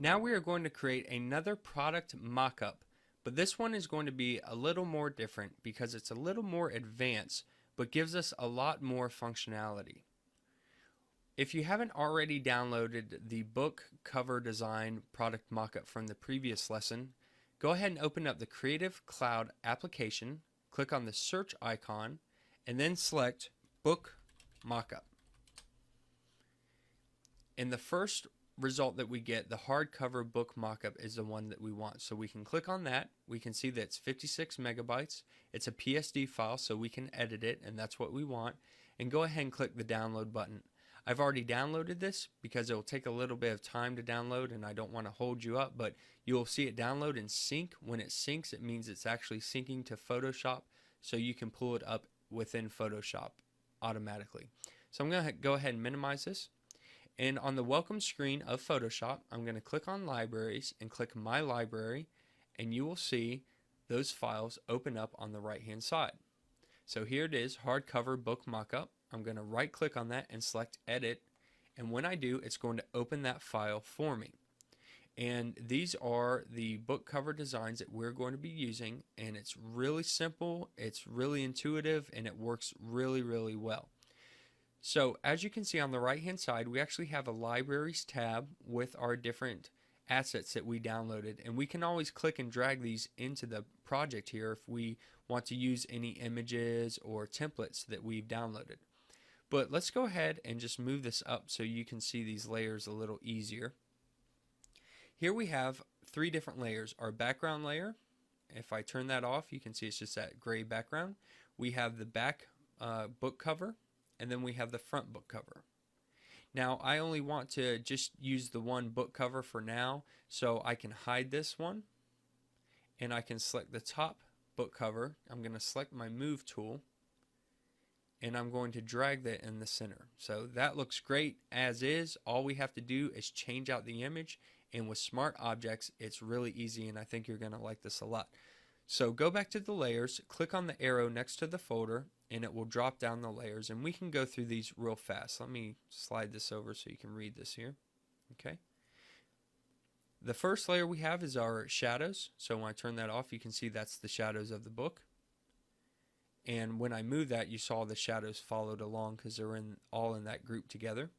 Now we are going to create another product mockup, but this one is going to be a little more different because it's a little more advanced, but gives us a lot more functionality. If you haven't already downloaded the book cover design product mockup from the previous lesson, go ahead and open up the Creative Cloud application, click on the search icon, and then select Book Mockup. And the first result that we get, the hardcover book mockup, is the one that we want. So we can click on that. We can see that it's 56 megabytes. It's a PSD file, so we can edit it, and that's what we want. And go ahead and click the download button. I've already downloaded this because it will take a little bit of time to download, and I don't want to hold you up, but you'll see it download and sync. When it syncs, it means it's actually syncing to Photoshop, so you can pull it up within Photoshop automatically. So I'm going to go ahead and minimize this. And on the welcome screen of Photoshop, I'm going to click on Libraries and click My Library, and you will see those files open up on the right hand side. So here it is, hardcover book mockup. I'm going to right click on that and select Edit, and when I do, it's going to open that file for me. And these are the book cover designs that we're going to be using, and it's really simple, it's really intuitive, and it works really, really well. So as you can see on the right hand side, we actually have a libraries tab with our different assets that we downloaded, and we can always click and drag these into the project here if we want to use any images or templates that we've downloaded. But let's go ahead and just move this up so you can see these layers a little easier. Here we have three different layers. Our background layer, if I turn that off, you can see it's just that gray background. We have the back book cover, and then we have the front book cover. Now I only want to just use the one book cover for now, so I can hide this one, and I can select the top book cover. I'm going to select my move tool, and I'm going to drag that in the center. So that looks great as is. All we have to do is change out the image, and with smart objects it's really easy, and I think you're going to like this a lot. So go back to the layers, click on the arrow next to the folder, and it will drop down the layers, and we can go through these real fast. Let me slide this over so you can read this here. Okay. The first layer we have is our shadows. So when I turn that off, you can see that's the shadows of the book. And when I move that, you saw the shadows followed along because they're all in that group together.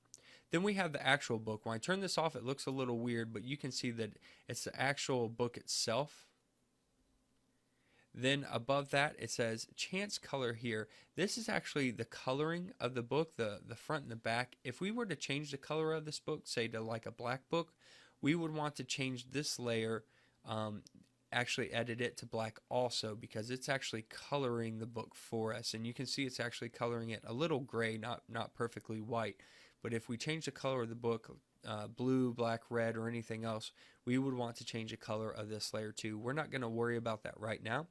Then we have the actual book. When I turn this off, it looks a little weird, but you can see that it's the actual book itself. Then above that, it says Chance Color here. This is actually the coloring of the book, the front and the back. If we were to change the color of this book, say to like a black book, we would want to change this layer, actually edit it to black also, because it's actually coloring the book for us. And you can see it's actually coloring it a little gray, not perfectly white. But if we change the color of the book, blue, black, red, or anything else, we would want to change the color of this layer too. We're not going to worry about that right now.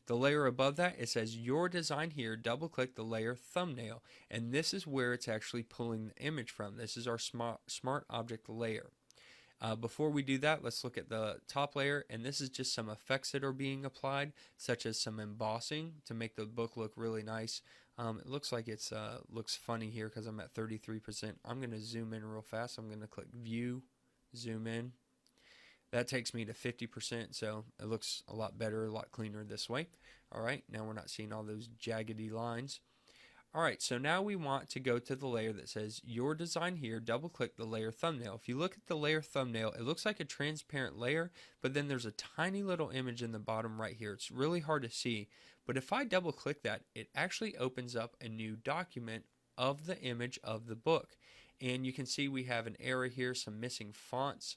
The layer above that, it says Your Design Here. Double click the layer Thumbnail, and this is where it's actually pulling the image from. This is our smart object layer. Before we do that, let's look at the top layer, and this is just some effects that are being applied, such as some embossing to make the book look really nice. It looks like it's looks funny here because I'm at 33%. I'm going to zoom in real fast. I'm going to click View, Zoom in. That takes me to 50%, so it looks a lot better, a lot cleaner this way. Alright, now we're not seeing all those jaggedy lines. Alright, so now we want to go to the layer that says Your Design Here. Double click the layer Thumbnail. If you look at the layer Thumbnail, it looks like a transparent layer, but then there's a tiny little image in the bottom right here. It's really hard to see, but if I double click that, it actually opens up a new document of the image of the book. And you can see we have an error here, some missing fonts.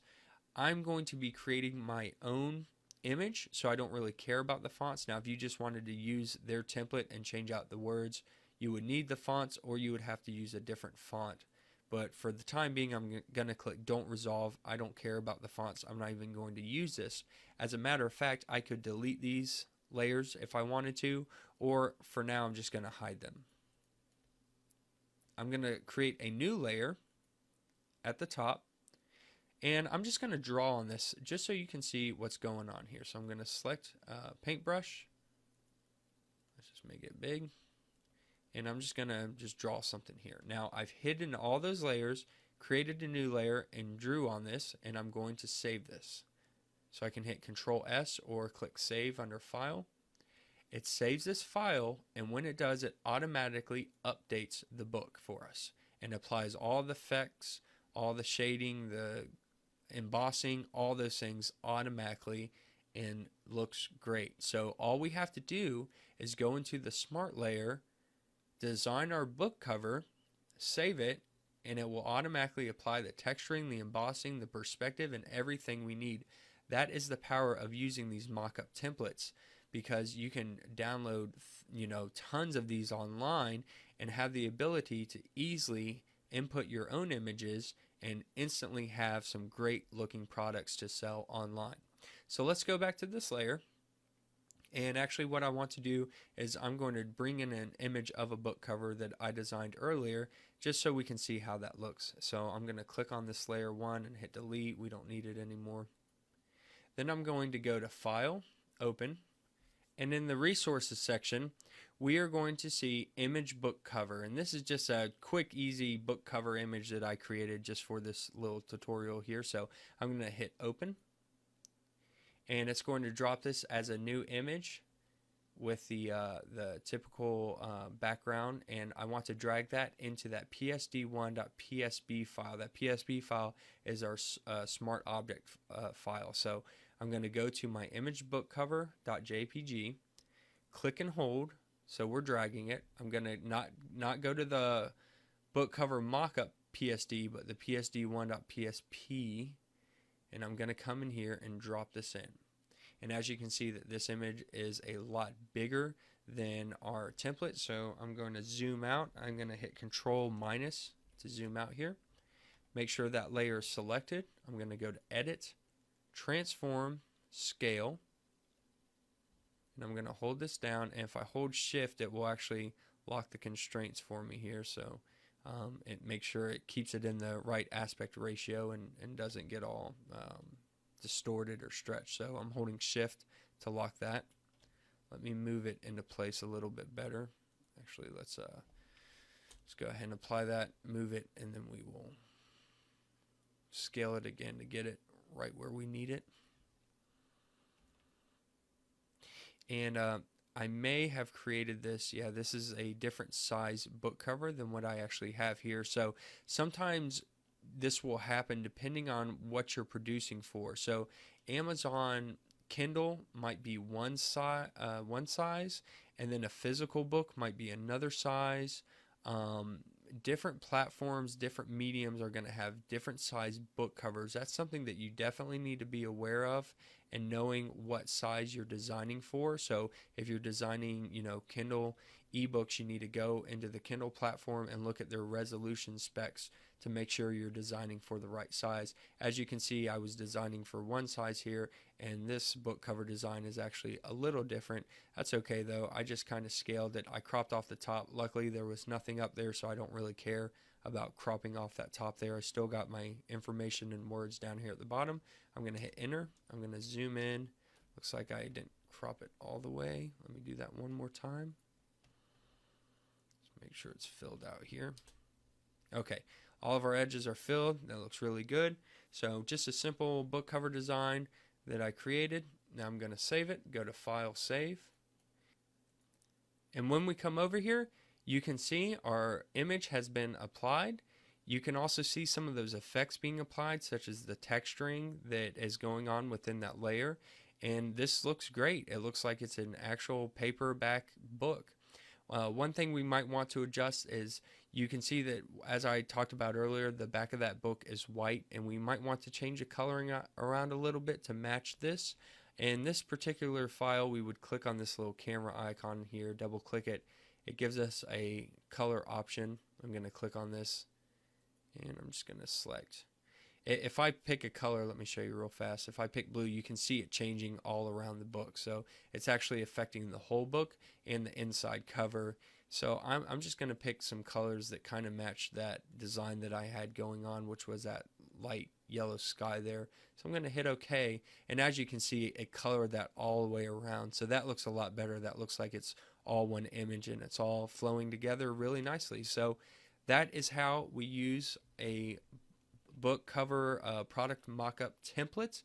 I'm going to be creating my own image, so I don't really care about the fonts. Now if you just wanted to use their template and change out the words, you would need the fonts, or you would have to use a different font. But for the time being, I'm going to click Don't Resolve. I don't care about the fonts. I'm not even going to use this. As a matter of fact, I could delete these layers if I wanted to, or for now I'm just going to hide them. I'm going to create a new layer at the top, and I'm just going to draw on this just so you can see what's going on here. So I'm going to select paintbrush. Let's just make it big. And I'm just going to draw something here. Now I've hidden all those layers, created a new layer and drew on this, and I'm going to save this. So I can hit Control S or click Save under File. It saves this file, and when it does, it automatically updates the book for us and applies all the effects, all the shading, the embossing, all those things automatically, and looks great. So all we have to do is go into the Smart layer, design our book cover, save it, and it will automatically apply the texturing, the embossing, the perspective, and everything we need. That is the power of using these mock-up templates, because you can download, tons of these online and have the ability to easily input your own images and instantly have some great looking products to sell online. So let's go back to this layer. And actually what I want to do is I'm going to bring in an image of a book cover that I designed earlier, just so we can see how that looks. So I'm going to click on this layer 1 and hit delete. We don't need it anymore. Then I'm going to go to File, Open, and in the Resources section, we are going to see Image Book Cover. And this is just a quick, easy book cover image that I created just for this little tutorial here. So I'm going to hit Open, and it's going to drop this as a new image with the typical background, and I want to drag that into that psd1.psb file. That PSB file is our smart object file. So I'm going to go to my image book cover.jpg, click and hold, so we're dragging it. I'm going to not go to the book cover mockup PSD, but the psd1.psp, and I'm going to come in here and drop this in. And as you can see, that this image is a lot bigger than our template, so I'm going to zoom out. I'm going to hit Control minus to zoom out here. Make sure that layer is selected. I'm going to go to Edit, Transform, Scale, and I'm going to hold this down, and if I hold Shift, it will actually lock the constraints for me here, so it makes sure it keeps it in the right aspect ratio and doesn't get all distorted or stretched. So I'm holding Shift to lock that. Let me move it into place a little bit better. Actually, let's go ahead and apply that, move it, and then we will scale it again to get it right where we need it. And I may have created this. Yeah, this is a different size book cover than what I actually have here. So sometimes this will happen depending on what you're producing for. So Amazon Kindle might be one size, and then a physical book might be another size. Different platforms, different mediums are going to have different size book covers. That's something that you definitely need to be aware of, and knowing what size you're designing for. So if you're designing, Kindle ebooks, you need to go into the Kindle platform and look at their resolution specs to make sure you're designing for the right size. As you can see, I was designing for one size here, and this book cover design is actually a little different. That's okay though. I just kind of scaled it. I cropped off the top. Luckily there was nothing up there, so I don't really care about cropping off that top there. I still got my information and words down here at the bottom. I'm going to hit enter. I'm going to zoom in. Looks like I didn't crop it all the way. Let me do that one more time. Let's make sure it's filled out here. Okay, all of our edges are filled. That looks really good. So just a simple book cover design that I created. Now I'm going to save it. Go to File, Save. And when we come over here, you can see our image has been applied. You can also see some of those effects being applied, such as the texturing that is going on within that layer. And this looks great. It looks like it's an actual paperback book. One thing we might want to adjust is, you can see that, as I talked about earlier, the back of that book is white, and we might want to change the coloring around a little bit to match this. In this particular file, we would click on this little camera icon here, double click it. It gives us a color option. I'm going to click on this, and I'm just going to select. If I pick a color, let me show you real fast. If I pick blue, you can see it changing all around the book. So it's actually affecting the whole book and the inside cover. So I'm just going to pick some colors that kind of match that design that I had going on, which was that light yellow sky there. So I'm going to hit OK. And as you can see, it colored that all the way around. So that looks a lot better. That looks like it's all one image, and it's all flowing together really nicely. So that is how we use a book cover product mockup template,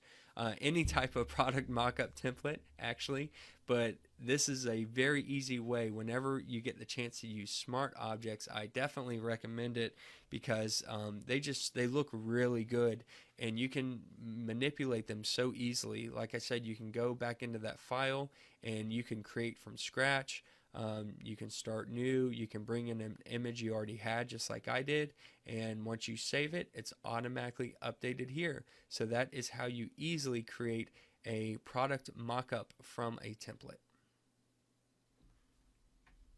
any type of product mockup template actually, but this is a very easy way. Whenever you get the chance to use smart objects, I definitely recommend it because they look really good and you can manipulate them so easily. Like I said, you can go back into that file and you can create from scratch. You can start new, you can bring in an image you already had just like I did, and once you save it, it's automatically updated here. So that is how you easily create a product mockup from a template.